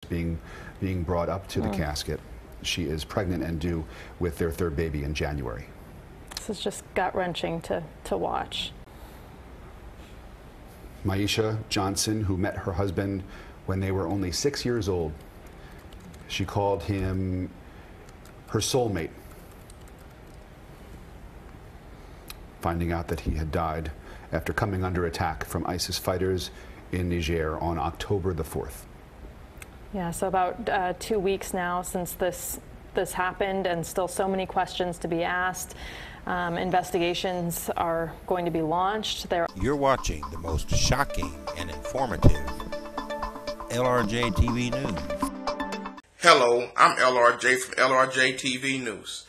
being brought up to the casket. She is pregnant and due with their third baby in January. This is just gut-wrenching to watch. Myeshia Johnson, who met her husband when they were only 6 years old, she called him her soulmate. Finding out that he had died after coming under attack from ISIS fighters in Niger on October the 4th. Yeah, so about 2 weeks now since this happened, and still so many questions to be asked. Investigations are going to be launched. You're watching the most shocking and informative LRJ TV News. Hello, I'm LRJ from LRJ TV News.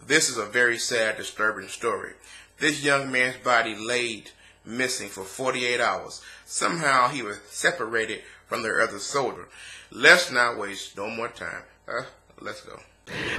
This is a very sad, disturbing story. This young man's body laid missing for 48 hours. Somehow he was separated from the other soldier. Let's not waste no more time. Let's go.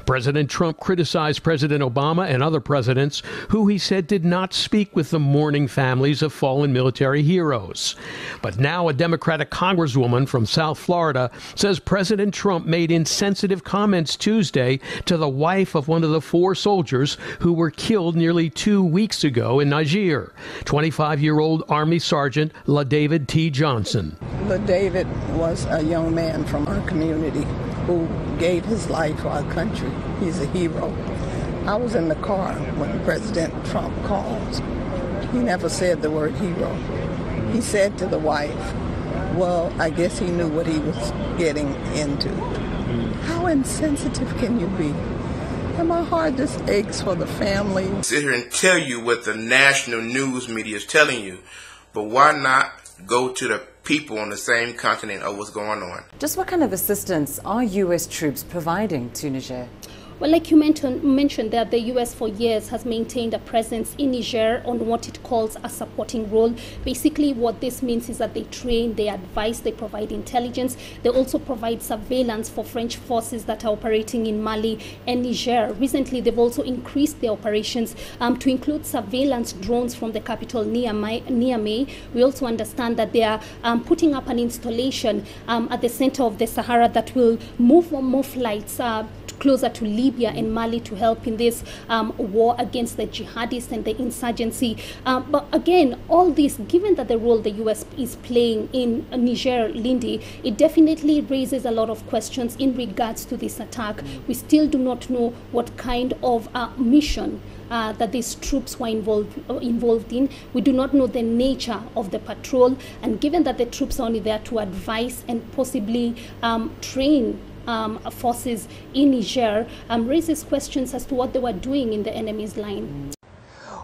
President Trump criticized President Obama and other presidents who he said did not speak with the mourning families of fallen military heroes. But now a Democratic congresswoman from South Florida says President Trump made insensitive comments Tuesday to the wife of one of the 4 soldiers who were killed nearly 2 weeks ago in Niger, 25-year-old Army Sergeant LaDavid T. Johnson. LaDavid was a young man from our community who gave his life for our country. He's a hero. I was in the car when President Trump called. He never said the word hero. He said to the wife, well, I guess he knew what he was getting into. How insensitive can you be? And my heart just aches for the family. Sit here and tell you what the national news media is telling you, but why not go to the people on the same continent of what's going on? Just what kind of assistance are U.S. troops providing to Niger? Well, like you mentioned that the U.S. for years has maintained a presence in Niger on what it calls a supporting role. Basically, what this means is that they train, they advise, they provide intelligence. They also provide surveillance for French forces that are operating in Mali and Niger. Recently, they've also increased their operations to include surveillance drones from the capital Niamey. We also understand that they are putting up an installation at the center of the Sahara that will move more flights closer to Libya and Mali to help in this war against the jihadists and the insurgency. But again, all this, given that the role the U.S. is playing in Niger, Lindy, it definitely raises a lot of questions in regards to this attack. We still do not know what kind of mission that these troops were involved in. We do not know the nature of the patrol, and given that the troops are only there to advise and possibly train forces in Niger, raises questions as to what they were doing in the enemy's line.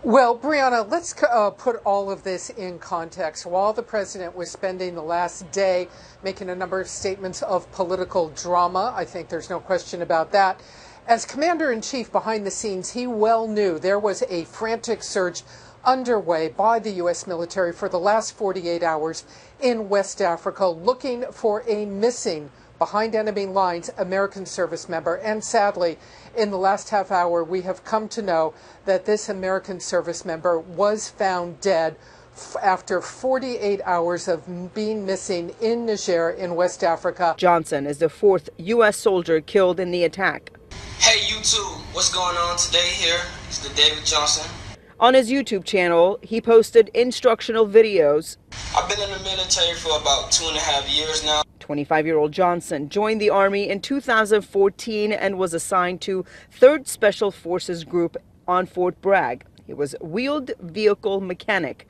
Well, Brianna, let's put all of this in context. While the president was spending the last day making a number of statements of political drama, I think there's no question about that, as commander-in-chief behind the scenes, he well knew there was a frantic search underway by the U.S. military for the last 48 hours in West Africa, looking for a missing behind enemy lines American service member. And sadly, in the last half hour, we have come to know that this American service member was found dead after 48 hours of being missing in Niger in West Africa. Johnson is the 4th U.S. soldier killed in the attack. Hey YouTube, what's going on today here? It's LaDavid Johnson. On his YouTube channel, he posted instructional videos. I've been in the military for about 2.5 years now. 25-year-old Johnson joined the Army in 2014 and was assigned to 3rd Special Forces Group on Fort Bragg. He was wheeled vehicle mechanic,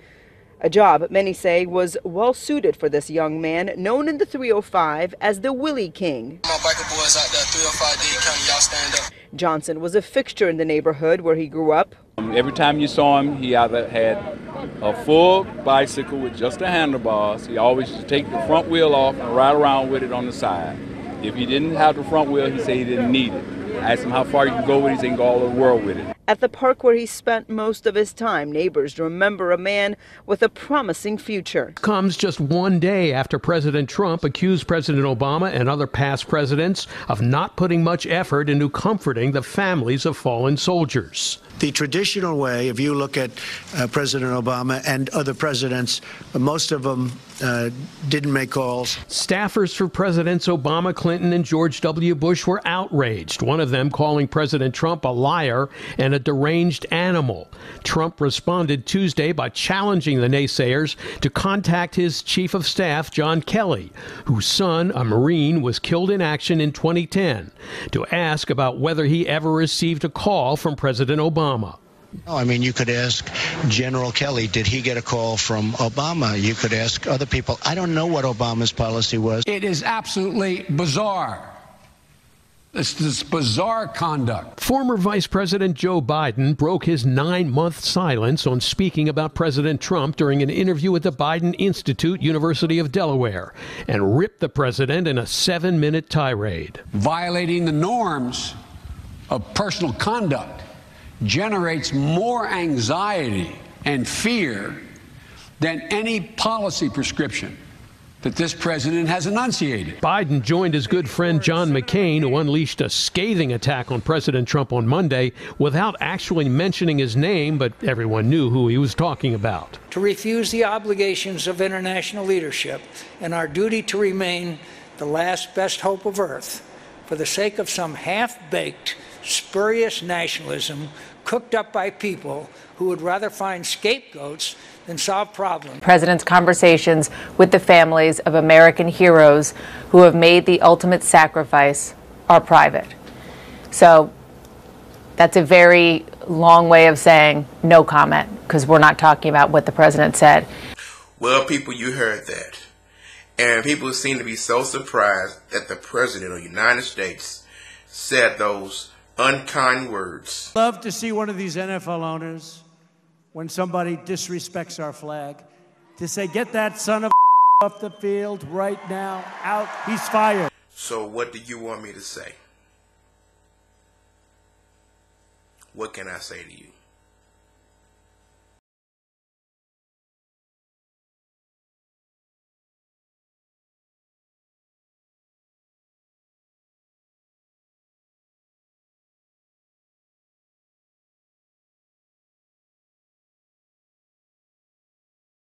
a job many say was well suited for this young man, known in the 305 as the Willie King. My biker boys out there, 305 Dade County, y'all stand up. Johnson was a fixture in the neighborhood where he grew up. Every time you saw him, he either had a full bicycle with just the handlebars. He always used to take the front wheel off and ride around with it on the side. If he didn't have the front wheel, he said he didn't need it. I asked him how far you can go with it. He said he can go all over the world with it. At the park where he spent most of his time, neighbors remember a man with a promising future. Comes just one day after President Trump accused President Obama and other past presidents of not putting much effort into comforting the families of fallen soldiers. the traditional way, if you look at President Obama and other presidents, most of them didn't make calls. Staffers for Presidents Obama, Clinton, and George W. Bush were outraged, one of them calling President Trump a liar and a deranged animal. Trump responded Tuesday by challenging the naysayers to contact his chief of staff, John Kelly, whose son, a Marine, was killed in action in 2010, to ask about whether he ever received a call from President Obama. Oh, I mean, you could ask General Kelly, did he get a call from Obama? You could ask other people. I don't know what Obama's policy was. It is absolutely bizarre. This bizarre conduct. Former Vice President Joe Biden broke his 9-month silence on speaking about President Trump during an interview at the Biden Institute, University of Delaware, and ripped the president in a 7-minute tirade. Violating the norms of personal conduct generates more anxiety and fear than any policy prescription that this president has enunciated. Biden joined his good friend John McCain, who unleashed a scathing attack on President Trump on Monday without actually mentioning his name, but everyone knew who he was talking about. To refuse the obligations of international leadership and our duty to remain the last best hope of Earth for the sake of some half-baked, spurious nationalism cooked up by people who would rather find scapegoats than solve problems. President's conversations with the families of American heroes who have made the ultimate sacrifice are private. So that's a very long way of saying no comment, because we're not talking about what the president said. Well, people, you heard that. And people seem to be so surprised that the president of the United States said those unkind words. Love to see one of these NFL owners, when somebody disrespects our flag, to say, get that son of off the field right now, out, he's fired. So what do you want me to say? What can I say to you?